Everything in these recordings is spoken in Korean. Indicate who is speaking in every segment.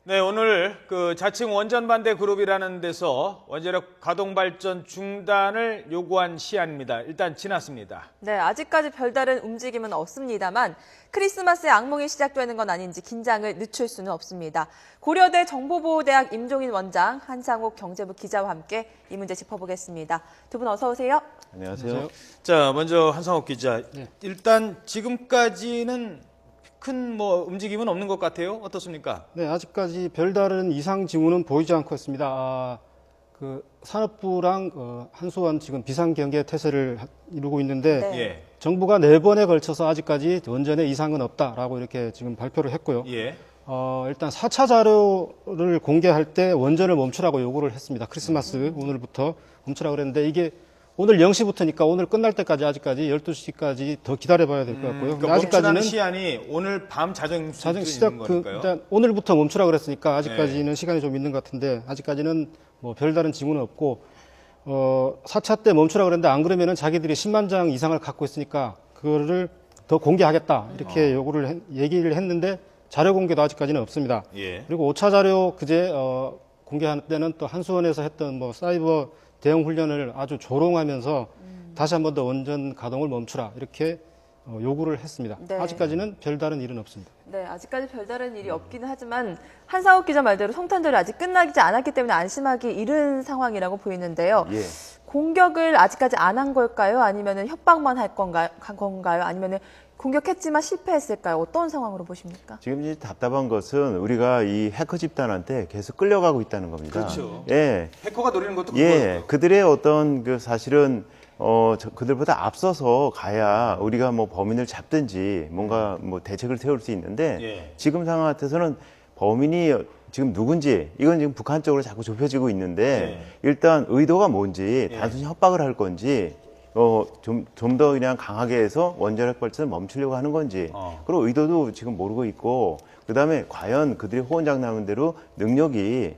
Speaker 1: 네, 오늘 그 자칭 원전반대 그룹이라는 데서 원자력 가동 발전 중단을 요구한 시한입니다. 일단 지났습니다.
Speaker 2: 네, 아직까지 별다른 움직임은 없습니다만 크리스마스에 악몽이 시작되는 건 아닌지 긴장을 늦출 수는 없습니다. 고려대 정보보호대학 임종인 원장, 한상욱 경제부 기자와 함께 이 문제 짚어보겠습니다. 두 분 어서 오세요.
Speaker 3: 안녕하세요.
Speaker 1: 자, 먼저 한상욱 기자. 일단 지금까지는 큰 움직임은 없는 것 같아요. 어떻습니까?
Speaker 3: 네, 아직까지 별다른 이상 징후는 보이지 않고 있습니다. 산업부랑 한수원 지금 비상경계 태세를 이루고 있는데
Speaker 2: 네.
Speaker 1: 예.
Speaker 3: 정부가 4번에 걸쳐서 아직까지 원전에 이상은 없다라고 이렇게 지금 발표를 했고요.
Speaker 1: 예.
Speaker 3: 일단 4차 자료를 공개할 때 원전을 멈추라고 요구를 했습니다. 크리스마스 오늘부터 멈추라고 그랬는데 이게 오늘 0시부터니까 오늘 끝날 때까지 아직까지 12시까지 더 기다려봐야 될 것 같고요.
Speaker 1: 그러니까 멈추라는 시한이 오늘 밤 자정
Speaker 3: 시작
Speaker 1: 있는 거니까요.
Speaker 3: 일단 오늘부터 멈추라 그랬으니까 아직까지는 시간이 좀 있는 것 같은데 아직까지는 뭐 별다른 징후는 없고 4차 때 멈추라 그랬는데 안 그러면은 자기들이 10만 장 이상을 갖고 있으니까 그거를 더 공개하겠다 이렇게 얘기를 했는데 자료 공개도 아직까지는 없습니다.
Speaker 1: 예.
Speaker 3: 그리고 5차 자료 그제 공개할 때는 또 한수원에서 했던 사이버 대응 훈련을 아주 조롱하면서 다시 한 번 더 원전 가동을 멈추라 이렇게 요구를 했습니다.
Speaker 2: 네.
Speaker 3: 아직까지는 별다른 일은 없습니다.
Speaker 2: 네, 아직까지 별다른 일이 없기는 하지만 한상욱 기자 말대로 성탄절이 아직 끝나지 않았기 때문에 안심하기 이른 상황이라고 보이는데요.
Speaker 4: 예.
Speaker 2: 공격을 아직까지 안 한 걸까요? 아니면 협박만 한 건가요? 아니면 공격했지만 실패했을까요? 어떤 상황으로 보십니까?
Speaker 4: 지금 이제 답답한 것은 우리가 이 해커 집단한테 계속 끌려가고 있다는 겁니다.
Speaker 1: 그렇죠.
Speaker 4: 예.
Speaker 1: 해커가 노리는 것도
Speaker 4: 예.
Speaker 1: 그거예요.
Speaker 4: 그들의 어떤 사실은 그들보다 앞서서 가야 우리가 뭐 범인을 잡든지 뭔가 뭐 대책을 세울 수 있는데
Speaker 1: 예.
Speaker 4: 지금 상황 같아서는 범인이 지금 누군지 이건 지금 북한 쪽으로 자꾸 좁혀지고 있는데 일단 의도가 뭔지 단순히 협박을 할 건지 좀 더 그냥 강하게 해서 원자력 발전을 멈추려고 하는 건지 그리고 의도도 지금 모르고 있고 그다음에 과연 그들이 호언장담한 대로 능력이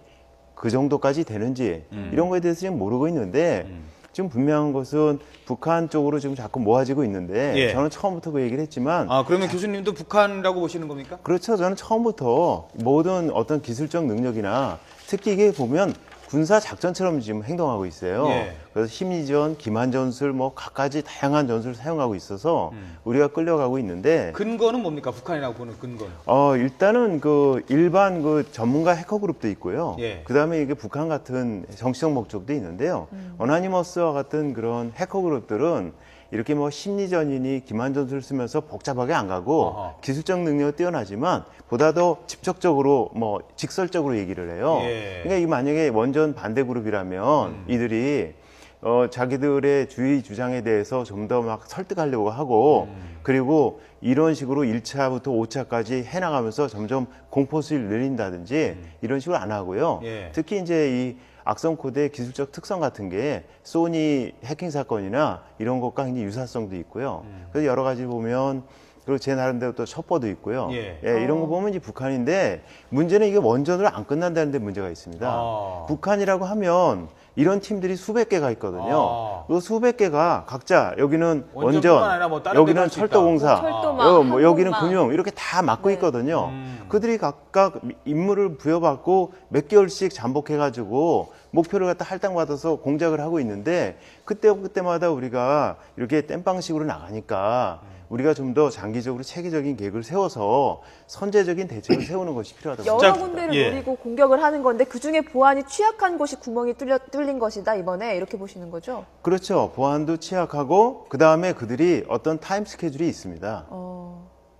Speaker 4: 그 정도까지 되는지 이런 거에 대해서 지금 모르고 있는데 지금 분명한 것은 북한 쪽으로 지금 자꾸 모아지고 있는데
Speaker 1: 예.
Speaker 4: 저는 처음부터 그 얘기를 했지만
Speaker 1: 그러면 교수님도 북한이라고 보시는 겁니까?
Speaker 4: 그렇죠. 저는 처음부터 모든 어떤 기술적 능력이나 특히 이게 보면 군사 작전처럼 지금 행동하고 있어요.
Speaker 1: 예.
Speaker 4: 그래서 심리전, 기만 전술 뭐 갖가지 다양한 전술을 사용하고 있어서 우리가 끌려가고 있는데
Speaker 1: 근거는 뭡니까? 북한이라고 보는 근거는.
Speaker 4: 일단은 일반 전문가 해커 그룹도 있고요.
Speaker 1: 예.
Speaker 4: 그다음에 이게 북한 같은 정치적 목적도 있는데요. 어나니머스와 같은 그런 해커 그룹들은 이렇게 뭐 심리전이니 기만 전술을 쓰면서 복잡하게 안 가고 기술적 능력이 뛰어나지만 보다 더 직접적으로 뭐 직설적으로 얘기를 해요.
Speaker 1: 예.
Speaker 4: 그러니까 이 만약에 원전 반대 그룹이라면 이들이 자기들의 주의 주장에 대해서 좀 더 막 설득하려고 하고 그리고 이런 식으로 1차부터 5차까지 해나가면서 점점 공포수를 늘린다든지 이런 식으로 안 하고요.
Speaker 1: 예.
Speaker 4: 특히 이제 이 악성 코드의 기술적 특성 같은 게 소니 해킹 사건이나 이런 것과 굉장히 유사성도 있고요. 그래서 여러 가지 보면 그리고 제 나름대로 또 첩보도 있고요.
Speaker 1: 예.
Speaker 4: 이런 거 보면 이제 북한인데 문제는 이게 원전으로 안 끝난다는 데 문제가 있습니다. 북한이라고 하면 이런 팀들이 수백 개가 있거든요. 그 수백 개가 각자 여기는
Speaker 1: 원전뿐만 아니라 뭐
Speaker 4: 원전,
Speaker 1: 다른 데도
Speaker 4: 여기는
Speaker 1: 할수 있다.
Speaker 4: 철도공사,
Speaker 2: 철도망,
Speaker 4: 여기는
Speaker 2: 항공망.
Speaker 4: 금융 이렇게 다 맡고
Speaker 2: 네.
Speaker 4: 있거든요. 그들이 각각 임무를 부여받고 몇 개월씩 잠복해가지고 목표를 갖다 할당받아서 공작을 하고 있는데 그때마다 우리가 이렇게 땜빵식으로 나가니까 우리가 좀 더 장기적으로 체계적인 계획을 세워서 선제적인 대책을 세우는 것이 필요하다고
Speaker 2: 여러
Speaker 4: 생각합니다.
Speaker 2: 군데를
Speaker 1: 예.
Speaker 2: 노리고 공격을 하는 건데 그중에 보안이 취약한 곳이 구멍이 뚫린 것이다 이번에 이렇게 보시는 거죠?
Speaker 4: 그렇죠. 보안도 취약하고 그다음에 그들이 어떤 타임 스케줄이 있습니다.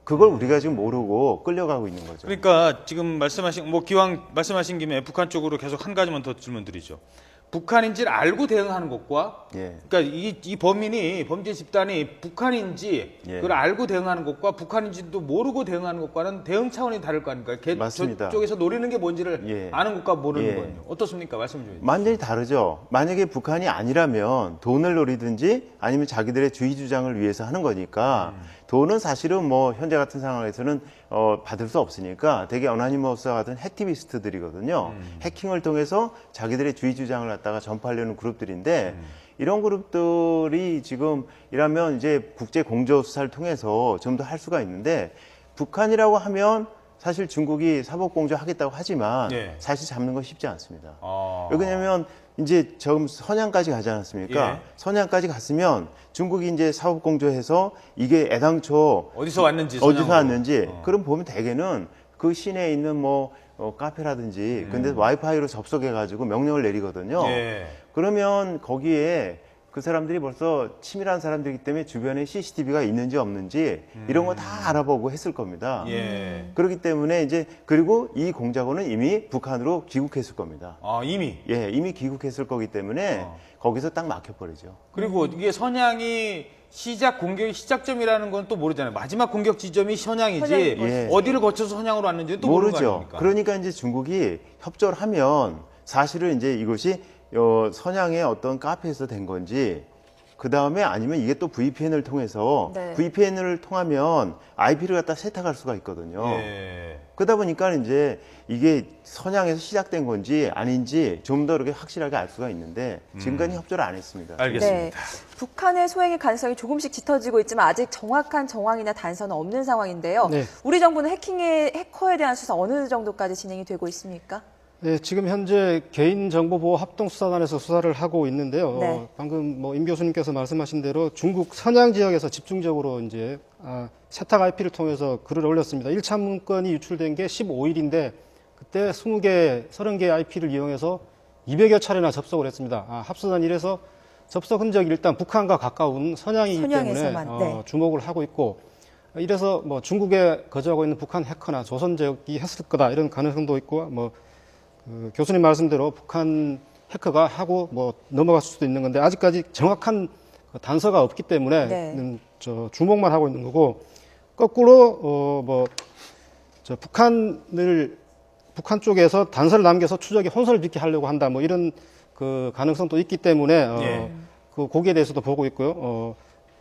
Speaker 4: 그걸 우리가 지금 모르고 끌려가고 있는 거죠.
Speaker 1: 그러니까 지금 말씀하신 기왕 말씀하신 김에 북한 쪽으로 계속 한 가지만 더 질문 드리죠. 북한인지를 알고 대응하는 것과
Speaker 4: 예.
Speaker 1: 그러니까 이 범죄 집단이 북한인지
Speaker 4: 예.
Speaker 1: 그걸 알고 대응하는 것과 북한인지도 모르고 대응하는 것과는 대응 차원이 다를 거 아닙니까?
Speaker 4: 맞습니다.
Speaker 1: 저쪽에서 노리는 게 뭔지를
Speaker 4: 예.
Speaker 1: 아는 것과 모르는
Speaker 4: 예.
Speaker 1: 거는요. 어떻습니까? 말씀 좀 해주세요.
Speaker 4: 완전히 다르죠. 만약에 북한이 아니라면 돈을 노리든지 아니면 자기들의 주의 주장을 위해서 하는 거니까 돈은 사실은 뭐 현재 같은 상황에서는 받을 수 없으니까 되게 어나니머스와 같은 해티비스트들이거든요. 해킹을 통해서 자기들의 주의 주장을 갖다가 전파하려는 그룹들인데 이런 그룹들이 지금 이라면 이제 국제 공조 수사를 통해서 좀 더 할 수가 있는데 북한이라고 하면 사실 중국이 사법공조 하겠다고 하지만
Speaker 1: 예.
Speaker 4: 사실 잡는 건 쉽지 않습니다.
Speaker 1: 어.
Speaker 4: 왜냐하면 이제 지금 선양까지 가지 않았습니까?
Speaker 1: 예.
Speaker 4: 선양까지 갔으면 중국이 이제 사법공조해서 이게 애당초
Speaker 1: 어디서 왔는지
Speaker 4: 어디서
Speaker 1: 선양으로.
Speaker 4: 왔는지 그럼 보면 대개는 그 시내에 있는 뭐 카페라든지 근데 와이파이로 접속해가지고 명령을 내리거든요.
Speaker 1: 예.
Speaker 4: 그러면 거기에 그 사람들이 벌써 치밀한 사람들이기 때문에 주변에 CCTV가 있는지 없는지 이런 거 다 알아보고 했을 겁니다.
Speaker 1: 예.
Speaker 4: 그렇기 때문에 이제 그리고 이 공작원은 이미 북한으로 귀국했을 겁니다.
Speaker 1: 아, 이미.
Speaker 4: 예, 이미 귀국했을 거기 때문에 거기서 딱 막혀버리죠.
Speaker 1: 그리고 이게 선양이 공격의 시작점이라는 건 또 모르잖아요. 마지막 공격 지점이 선양이지
Speaker 2: 선양인
Speaker 4: 것이죠.
Speaker 1: 어디를 거쳐서 선양으로 왔는지는 또 모르는 거
Speaker 4: 모르죠.
Speaker 1: 아닙니까?
Speaker 4: 그러니까 이제 중국이 협조를 하면 사실은 이제 이것이 선양의 어떤 카페에서 된 건지 그 다음에 아니면 이게 또 VPN을 통해서
Speaker 2: 네.
Speaker 4: VPN을 통하면 IP를 갖다 세탁할 수가 있거든요.
Speaker 1: 예.
Speaker 4: 그러다 보니까 이제 이게 선양에서 시작된 건지 아닌지 좀 더 이렇게 확실하게 알 수가 있는데 지금까지 협조를 안 했습니다.
Speaker 1: 알겠습니다.
Speaker 2: 네. 북한의 소행의 가능성이 조금씩 짙어지고 있지만 아직 정확한 정황이나 단서는 없는 상황인데요.
Speaker 3: 네.
Speaker 2: 우리 정부는 해커에 대한 수사 어느 정도까지 진행이 되고 있습니까?
Speaker 3: 네, 지금 현재 개인정보보호 합동수사단에서 수사를 하고 있는데요.
Speaker 2: 네.
Speaker 3: 방금 뭐 임 교수님께서 말씀하신 대로 중국 선양 지역에서 집중적으로 이제 세탁 IP를 통해서 글을 올렸습니다. 1차 문건이 유출된 게 15일인데 그때 20개, 30개 IP를 이용해서 200여 차례나 접속을 했습니다. 합수단 1에서 접속 흔적이 일단 북한과 가까운 선양이기 때문에
Speaker 2: 선양에서만, 네.
Speaker 3: 주목을 하고 있고 이래서 뭐 중국에 거주하고 있는 북한 해커나 조선족이 했을 거다 이런 가능성도 있고 뭐 교수님 말씀대로 북한 해커가 하고 뭐 넘어갈 수도 있는 건데 아직까지 정확한 단서가 없기 때문에
Speaker 2: 네.
Speaker 3: 주목만 하고 있는 거고 거꾸로 북한 쪽에서 단서를 남겨서 추적에 혼선을 빚게 하려고 한다 뭐 이런 그 가능성도 있기 때문에
Speaker 1: 예.
Speaker 3: 거기에 대해서도 보고 있고요.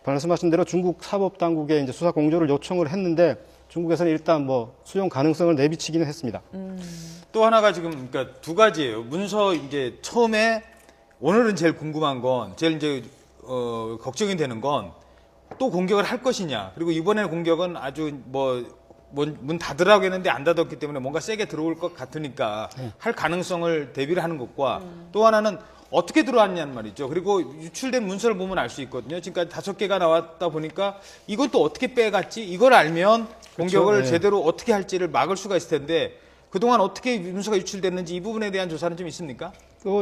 Speaker 3: 말씀하신 대로 중국 사법 당국에 이제 수사 공조를 요청을 했는데 중국에서는 일단 뭐 수용 가능성을 내비치기는 했습니다.
Speaker 1: 또 하나가 지금 그러니까 두 가지예요. 문서 이제 처음에 오늘은 제일 궁금한 건 제일 이제 걱정이 되는 건 또 공격을 할 것이냐. 그리고 이번에 공격은 아주 문 닫으라고 했는데 안 닫았기 때문에 뭔가 세게 들어올 것 같으니까 할 가능성을 대비를 하는 것과 또 하나는 어떻게 들어왔냐는 말이죠. 그리고 유출된 문서를 보면 알 수 있거든요. 지금까지 5개가 나왔다 보니까 이건 또 어떻게 빼갔지? 이걸 알면 공격을
Speaker 3: 그렇죠. 네.
Speaker 1: 제대로 어떻게 할지를 막을 수가 있을 텐데 그동안 어떻게 문서가 유출됐는지 이 부분에 대한 조사는 좀 있습니까?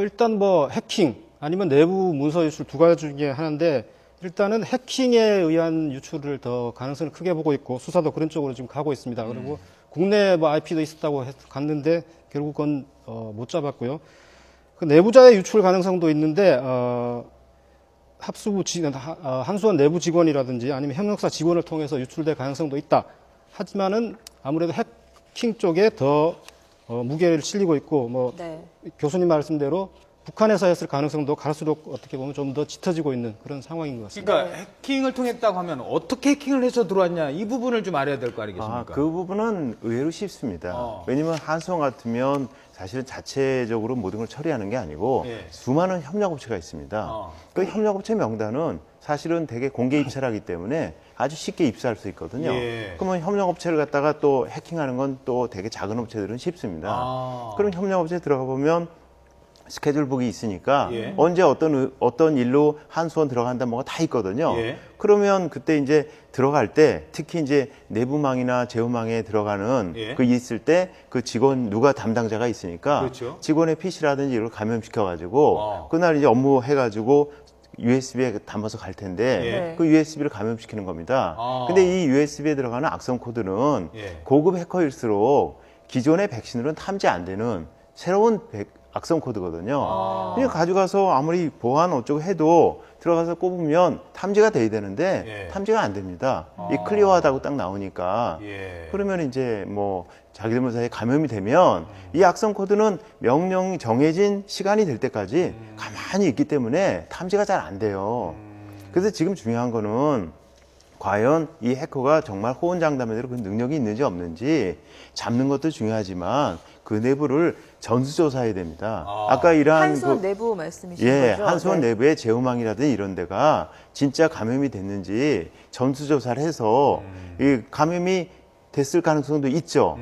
Speaker 3: 일단 뭐 해킹 아니면 내부 문서 유출 두 가지 중에 하나인데 일단은 해킹에 의한 유출을 더 가능성을 크게 보고 있고 수사도 그런 쪽으로 지금 가고 있습니다. 그리고 국내 뭐 IP도 있었다고 갔는데 결국은 못 잡았고요. 그 내부자의 유출 가능성도 있는데 한수원 내부 직원이라든지 아니면 협력사 직원을 통해서 유출될 가능성도 있다. 하지만은 아무래도 해킹 쪽에 더 무게를 실리고 있고 뭐
Speaker 2: 네.
Speaker 3: 교수님 말씀대로 북한에서 했을 가능성도 갈수록 어떻게 보면 좀 더 짙어지고 있는 그런 상황인 것 같습니다.
Speaker 1: 그러니까 해킹을 통했다고 하면 어떻게 해킹을 해서 들어왔냐 이 부분을 좀 알아야 될 거 아니겠습니까?
Speaker 4: 그 부분은 의외로 쉽습니다. 왜냐면 한수원 같으면 사실은 자체적으로 모든 걸 처리하는 게 아니고
Speaker 1: 예.
Speaker 4: 수많은 협력업체가 있습니다. 그 협력업체 명단은 사실은 되게 공개 입찰하기 때문에 아주 쉽게 입사할 수 있거든요.
Speaker 1: 예.
Speaker 4: 그러면 협력업체를 갖다가 또 해킹하는 건 또 되게 작은 업체들은 쉽습니다. 그럼 협력업체 들어가 보면 스케줄북이 있으니까
Speaker 1: 예.
Speaker 4: 언제 어떤 일로 한수원 들어간다 뭐가 다 있거든요.
Speaker 1: 예.
Speaker 4: 그러면 그때 이제 들어갈 때 특히 이제 내부망이나 제휴망에 들어가는
Speaker 1: 예.
Speaker 4: 그 있을 때 그 직원 누가 담당자가 있으니까
Speaker 1: 그렇죠.
Speaker 4: 직원의 PC라든지 이걸 감염시켜 가지고 그날 이제 업무 해 가지고 USB에 담아서 갈 텐데
Speaker 2: 네.
Speaker 4: 그 USB를 감염시키는 겁니다. 근데 이 USB에 들어가는 악성 코드는
Speaker 1: 예.
Speaker 4: 고급 해커일수록 기존의 백신으로는 탐지 안 되는 새로운 악성 코드거든요. 그냥 가져가서 아무리 보안 어쩌고 해도 들어가서 꼽으면 탐지가 돼야 되는데
Speaker 1: 예.
Speaker 4: 탐지가 안 됩니다. 이 클리어하다고 딱 나오니까
Speaker 1: 예.
Speaker 4: 그러면 이제 뭐 자기들 사이에 감염이 되면 이 악성 코드는 명령이 정해진 시간이 될 때까지 가만히 있기 때문에 탐지가 잘 안 돼요. 그래서 지금 중요한 거는 과연 이 해커가 정말 호언장담대로 그 능력이 있는지 없는지 잡는 것도 중요하지만 그 내부를 전수조사해야 됩니다. 아까 이러한
Speaker 2: 한수원 내부 말씀이신
Speaker 4: 예,
Speaker 2: 거죠?
Speaker 4: 한수원
Speaker 2: 네.
Speaker 4: 내부의 제휴망이라든지 이런 데가 진짜 감염이 됐는지 전수조사를 해서 이 감염이 됐을 가능성도 있죠.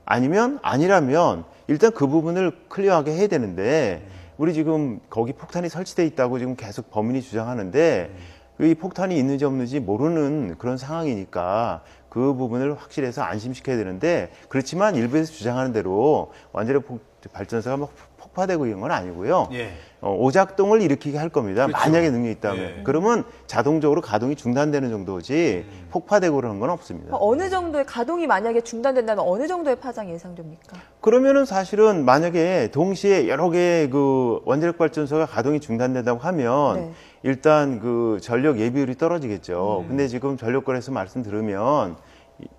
Speaker 4: 아니면 아니라면 일단 그 부분을 클리어하게 해야 되는데 우리 지금 거기 폭탄이 설치돼 있다고 지금 계속 범인이 주장하는데 이 폭탄이 있는지 없는지 모르는 그런 상황이니까 그 부분을 확실해서 안심시켜야 되는데 그렇지만 일부에서 주장하는 대로 완전히 발전소가 막 폭파되고 이런 건 아니고요.
Speaker 1: 예.
Speaker 4: 오작동을 일으키게 할 겁니다.
Speaker 1: 그렇죠.
Speaker 4: 만약에 능력이 있다면.
Speaker 1: 예.
Speaker 4: 그러면 자동적으로 가동이 중단되는 정도지 폭파되고 그러는 건 없습니다.
Speaker 2: 어느 정도의 가동이 만약에 중단된다면 어느 정도의 파장이 예상됩니까?
Speaker 4: 그러면은 사실은 만약에 동시에 여러 개의 그 원자력 발전소가 가동이 중단된다고 하면
Speaker 2: 네.
Speaker 4: 일단 그 전력 예비율이 떨어지겠죠. 근데 지금 전력거래에서 말씀 들으면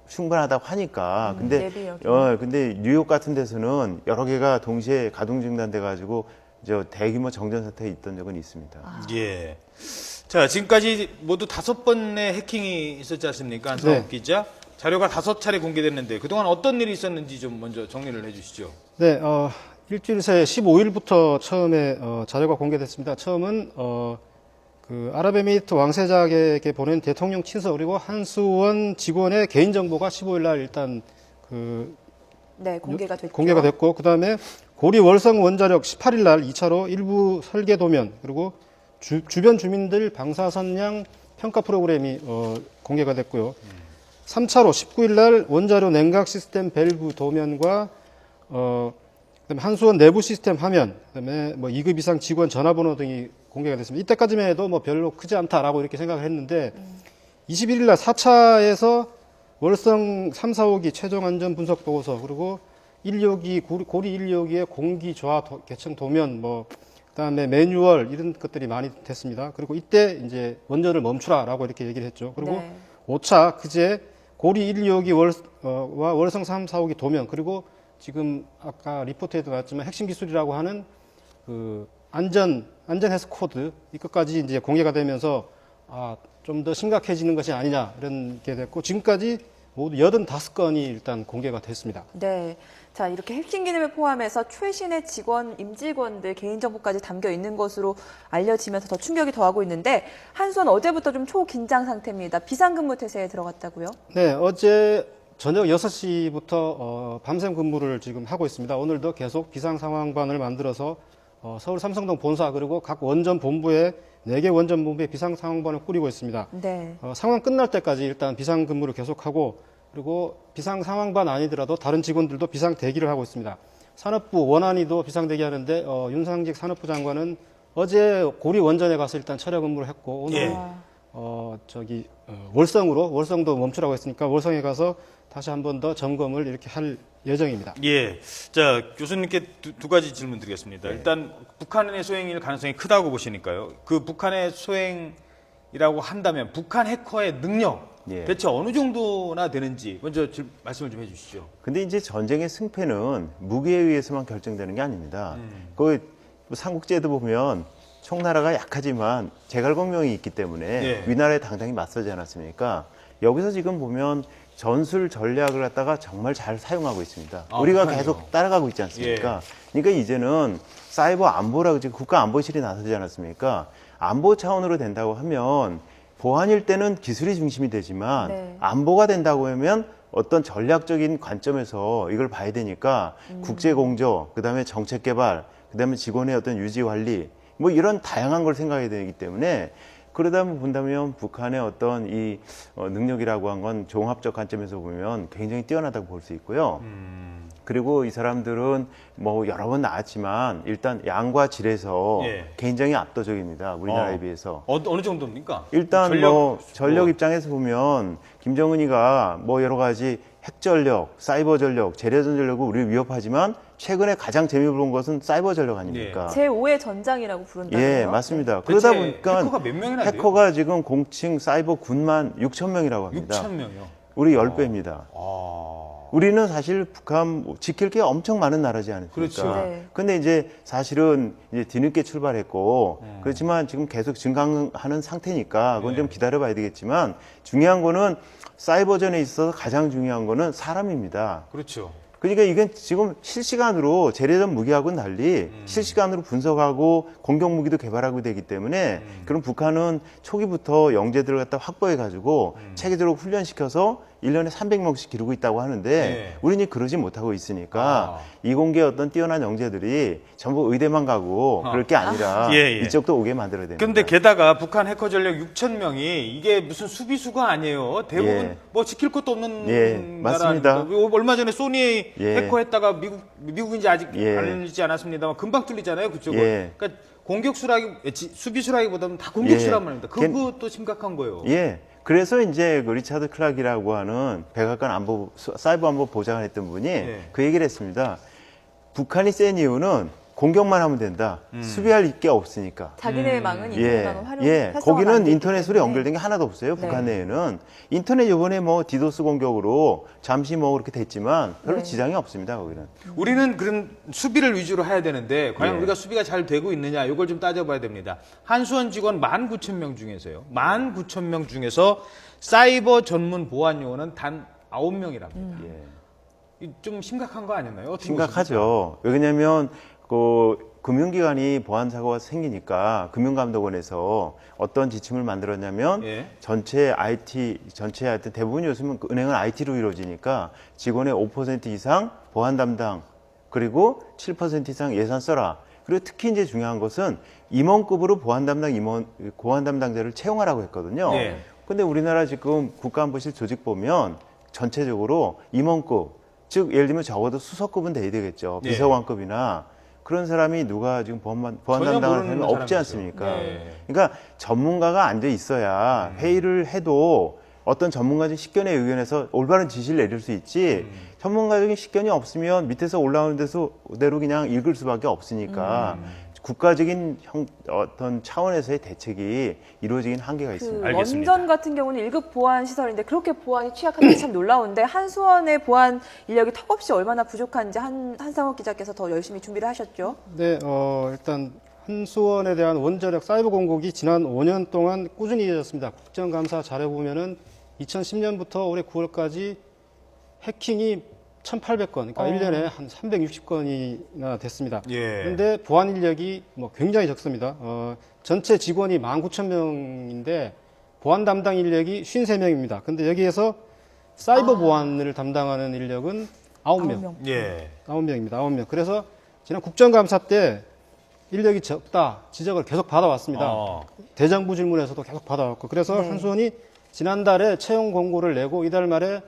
Speaker 4: 충분하다고 하니까. 근데
Speaker 2: 예비력이.
Speaker 4: 근데 뉴욕 같은 데서는 여러 개가 동시에 가동 중단돼 가지고 저 대규모 정전 사태가 있던 적은 있습니다.
Speaker 1: 예. 자, 지금까지 모두 5번의 해킹이 있었지 않습니까? 한상욱
Speaker 3: 네.
Speaker 1: 기자. 자료가 5차례 공개됐는데 그동안 어떤 일이 있었는지 좀 먼저 정리를 해 주시죠.
Speaker 3: 네, 일주일 새 15일부터 처음에 자료가 공개됐습니다. 처음은 그 아랍에미리트 왕세자에게 보낸 대통령 친서 그리고 한수원 직원의 개인 정보가 15일 날 일단 그
Speaker 2: 네, 공개가 됐죠.
Speaker 3: 공개가 됐고 그다음에 고리 월성 원자력 18일 날 2차로 일부 설계 도면 그리고 주변 주민들 방사선량 평가 프로그램이 공개가 됐고요. 3차로 19일 날 원자로 냉각 시스템 밸브 도면과 그다음에 한수원 내부 시스템 화면, 그다음에 뭐 2급 이상 직원 전화번호 등이 공개가 됐습니다. 이때까지만 해도 뭐 별로 크지 않다라고 이렇게 생각을 했는데 21일 날 4차에서 월성 3, 4호기 최종 안전 분석 보고서 그리고 1호기 고리 1호기의 공기 저하 계층 도면 뭐 그다음에 매뉴얼 이런 것들이 많이 됐습니다. 그리고 이때 이제 원전을 멈추라라고 이렇게 얘기를 했죠. 그리고
Speaker 2: 네.
Speaker 3: 5차 그제 고리 1, 2호기 와 월성 3, 4호기 도면 그리고 지금 아까 리포트에도 나왔지만 핵심 기술이라고 하는 그 안전 해석 코드 이것까지 이제 공개가 되면서 좀 더 심각해지는 것이 아니냐 이런 게 됐고 지금까지 모두 85건이 일단 공개가 됐습니다.
Speaker 2: 네. 자, 이렇게 핵심 기능을 포함해서 최신의 직원, 임직원들 개인정보까지 담겨 있는 것으로 알려지면서 더 충격이 더하고 있는데 한수원 어제부터 좀 초긴장 상태입니다. 비상근무 태세에 들어갔다고요?
Speaker 3: 네, 어제 저녁 6시부터 밤샘 근무를 지금 하고 있습니다. 오늘도 계속 비상상황반을 만들어서 서울 삼성동 본사 그리고 각 원전 본부에 4개 원전 본부에 비상상황반을 꾸리고 있습니다.
Speaker 2: 네.
Speaker 3: 상황 끝날 때까지 일단 비상근무를 계속하고 그리고 비상상황반 아니더라도 다른 직원들도 비상 대기를 하고 있습니다. 산업부 원안위도 비상 대기하는데 윤상직 산업부 장관은 어제 고리 원전에 가서 일단 철야 근무를 했고 오늘
Speaker 1: 예.
Speaker 3: 월성도 멈추라고 했으니까 월성에 가서 다시 한 번 더 점검을 이렇게 할 예정입니다.
Speaker 1: 예. 자, 교수님께 두 가지 질문 드리겠습니다. 일단 북한의 소행일 가능성이 크다고 보시니까요. 그 북한의 소행이라고 한다면 북한 해커의 능력
Speaker 4: 예.
Speaker 1: 대체 어느 정도나 되는지 먼저 말씀을 좀 해주시죠.
Speaker 4: 근데 이제 전쟁의 승패는 무기에 의해서만 결정되는 게 아닙니다. 그 삼국지에도 보면 총나라가 약하지만 제갈공명이 있기 때문에
Speaker 1: 네.
Speaker 4: 위나라에 당당히 맞서지 않았습니까? 여기서 지금 보면 전술 전략을 갖다가 정말 잘 사용하고 있습니다. 우리가
Speaker 1: 북한이요.
Speaker 4: 계속 따라가고 있지 않습니까? 그러니까 이제는 사이버 안보라고 지금 국가안보실이 나서지 않았습니까? 안보 차원으로 된다고 하면 보안일 때는 기술이 중심이 되지만
Speaker 2: 네.
Speaker 4: 안보가 된다고 하면 어떤 전략적인 관점에서 이걸 봐야 되니까 국제공조, 그다음에 정책개발, 그다음에 직원의 어떤 유지관리 뭐 이런 다양한 걸 생각해야 되기 때문에 그러다 본다면 북한의 어떤 이 능력이라고 한 건 종합적 관점에서 보면 굉장히 뛰어나다고 볼 수 있고요. 그리고 이 사람들은 뭐 여러 번 나왔지만 일단 양과 질에서
Speaker 1: 예.
Speaker 4: 굉장히 압도적입니다. 우리나라에 비해서.
Speaker 1: 어느 정도입니까?
Speaker 4: 일단 전력 입장에서 보면 김정은이가 뭐 여러 가지 핵전력, 사이버 전력, 재래전 전력을 우리를 위협하지만 최근에 가장 재미본 것은 사이버 전력 아닙니까?
Speaker 2: 제5의 전장이라고 부른다고요?
Speaker 4: 예, 맞습니다. 그러다
Speaker 1: 대체
Speaker 4: 보니까
Speaker 1: 해커가 몇 명이나 돼요?
Speaker 4: 해커가 지금 공칭 사이버 9만 6천 명이라고 합니다.
Speaker 1: 6천 명이요.
Speaker 4: 우리 10배입니다.
Speaker 1: 아.
Speaker 4: 우리는 사실 북한 지킬 게 엄청 많은 나라지 않습니까?
Speaker 1: 그렇죠.
Speaker 2: 네.
Speaker 4: 근데 이제 사실은 이제 뒤늦게 출발했고 그렇지만 지금 계속 증강하는 상태니까 그건 좀 기다려 봐야 되겠지만 중요한 거는 사이버전에 있어서 가장 중요한 거는 사람입니다.
Speaker 1: 그렇죠.
Speaker 4: 그러니까 이건 지금 실시간으로 재래전 무기하고는 달리 실시간으로 분석하고 공격 무기도 개발하고 되기 때문에 그럼 북한은 초기부터 영재들을 갖다 확보해 가지고 체계적으로 훈련시켜서 1년에 300명씩 기르고 있다고 하는데
Speaker 1: 네.
Speaker 4: 우리는 그러지 못하고 있으니까
Speaker 1: 아.
Speaker 4: 이공계의 어떤 뛰어난 영재들이 전부 의대만 가고 그럴 게 아니라
Speaker 1: 예, 예.
Speaker 4: 이쪽도 오게 만들어야 됩니다.
Speaker 1: 근데 게다가 북한 해커 전력 6천 명이 이게 무슨 수비수가 아니에요. 대부분
Speaker 4: 예.
Speaker 1: 뭐 지킬 것도 없는
Speaker 4: 예,
Speaker 1: 나라
Speaker 4: 맞습니다.
Speaker 1: 아닙니까? 얼마 전에 소니
Speaker 4: 예.
Speaker 1: 해커했다가 미국인지 아직
Speaker 4: 예.
Speaker 1: 알려지지 않았습니다만 금방 뚫리잖아요, 그쪽은.
Speaker 4: 예.
Speaker 1: 그러니까 수비수라기보다는 다 공격수란
Speaker 4: 예.
Speaker 1: 말입니다. 그것도 심각한 거예요.
Speaker 4: 예. 그래서 이제 그 리차드 클락이라고 하는 백악관 안보 사이버 안보 보좌관 했던 분이
Speaker 1: 예.
Speaker 4: 그 얘기를 했습니다. 북한이 센 이유는 공격만 하면 된다. 수비할 게 없으니까.
Speaker 2: 자기네 망은
Speaker 4: 예,
Speaker 2: 인터넷망을 활용.
Speaker 4: 예.
Speaker 2: 활성화가 안
Speaker 4: 거기는
Speaker 2: 되기
Speaker 4: 인터넷으로
Speaker 2: 때문에.
Speaker 4: 연결된 게 하나도 없어요.
Speaker 2: 네.
Speaker 4: 북한 내에는 인터넷 이번에 뭐 디도스 공격으로 잠시 뭐 그렇게 됐지만 별로
Speaker 2: 네.
Speaker 4: 지장이 없습니다. 거기는.
Speaker 1: 우리는 그런 수비를 위주로 해야 되는데 과연
Speaker 4: 예.
Speaker 1: 우리가 수비가 잘 되고 있느냐 이걸 좀 따져봐야 됩니다. 한수원 직원 19,000명 중에서요. 19,000명 중에서 사이버 전문 보안 요원은 단 9명이랍니다.
Speaker 4: 예.
Speaker 1: 좀 심각한 거 아니나요? 어떻게
Speaker 4: 심각하죠. 왜냐하면 그 금융기관이 보안 사고가 생기니까 금융감독원에서 어떤 지침을 만들었냐면
Speaker 1: 예.
Speaker 4: 전체 하여튼 대부분 요즘은 그 은행은 IT로 이루어지니까 직원의 5% 이상 보안 담당 그리고 7% 이상 예산 써라. 그리고 특히 이제 중요한 것은 임원급으로 보안 담당자를 채용하라고 했거든요.
Speaker 1: 네.
Speaker 4: 근데 우리나라 지금 국가안보실 조직 보면 전체적으로 임원급, 즉 예를 들면 적어도 수석급은 돼야 되겠죠.
Speaker 1: 네.
Speaker 4: 비서관급이나 그런 사람이 누가 지금 보안
Speaker 1: 전혀
Speaker 4: 담당을
Speaker 1: 모르는
Speaker 4: 하면 없지
Speaker 1: 사람이죠.
Speaker 4: 않습니까?
Speaker 1: 네.
Speaker 4: 그러니까 전문가가 앉아 있어야 회의를 해도 어떤 전문가적 식견에 의견해서 올바른 지시를 내릴 수 있지 전문가적인 식견이 없으면 밑에서 올라오는 대로 그냥 읽을 수밖에 없으니까 국가적인 어떤 차원에서의 대책이 이루어지긴 한계가
Speaker 2: 그
Speaker 4: 있습니다.
Speaker 1: 알겠습니다.
Speaker 2: 원전 같은 경우는 1급 보안 시설인데 그렇게 보안이 취약한 게 참 놀라운데 한수원의 보안 인력이 턱없이 얼마나 부족한지 한상욱 기자께서 더 열심히 준비를 하셨죠.
Speaker 3: 네, 일단 한수원에 대한 원자력 사이버 공격이 지난 5년 동안 꾸준히 이어졌습니다. 국정감사 자료 보면은 2010년부터 올해 9월까지 해킹이 1,800건, 그러니까 1년에 한 360건이나 됐습니다.
Speaker 1: 예.
Speaker 3: 그런데 보안 인력이 뭐 굉장히 적습니다. 전체 직원이 19,000명인데 보안 담당 인력이 53명입니다. 근데 여기에서 사이버 보안을 담당하는 인력은 9명.
Speaker 1: 예.
Speaker 3: 9명입니다. 9명. 그래서 지난 국정감사 때 인력이 적다 지적을 계속 받아왔습니다. 대정부 질문에서도 계속 받아왔고 그래서
Speaker 2: 네.
Speaker 3: 한수원이 지난달에 채용 공고를 내고 이달 말에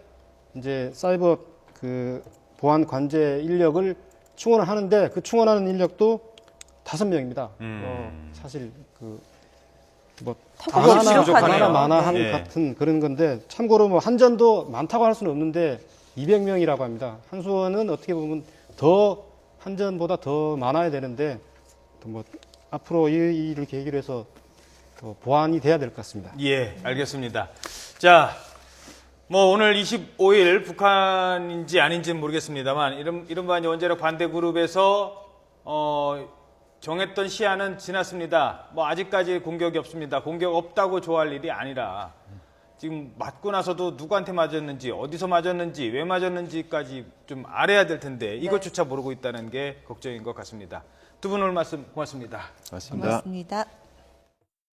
Speaker 3: 이제 사이버 그 보안 관제 인력을 충원을 하는데 그 충원하는 인력도 5명입니다. 사실 그뭐
Speaker 2: 턱없이 부족하네요.
Speaker 3: 많아 하는
Speaker 1: 네.
Speaker 3: 같은 그런 건데 참고로 뭐 한전도 많다고 할 수는 없는데 200명이라고 합니다. 한수원은 어떻게 보면 더 한전보다 더 많아야 되는데 또 뭐 앞으로 이 일을 계기로 해서 더 보완이 돼야 될 것 같습니다.
Speaker 1: 예, 알겠습니다. 자, 뭐 오늘 25일 북한인지 아닌지는 모르겠습니다만 이른바 원자력 반대 그룹에서 정했던 시한은 지났습니다. 뭐 아직까지 공격이 없습니다. 공격 없다고 좋아할 일이 아니라 지금 맞고 나서도 누구한테 맞았는지 어디서 맞았는지 왜 맞았는지까지 좀 알아야 될 텐데 이것조차 모르고 있다는 게 걱정인 것 같습니다. 두 분 오늘 말씀 고맙습니다.
Speaker 4: 맞습니다.
Speaker 5: 고맙습니다.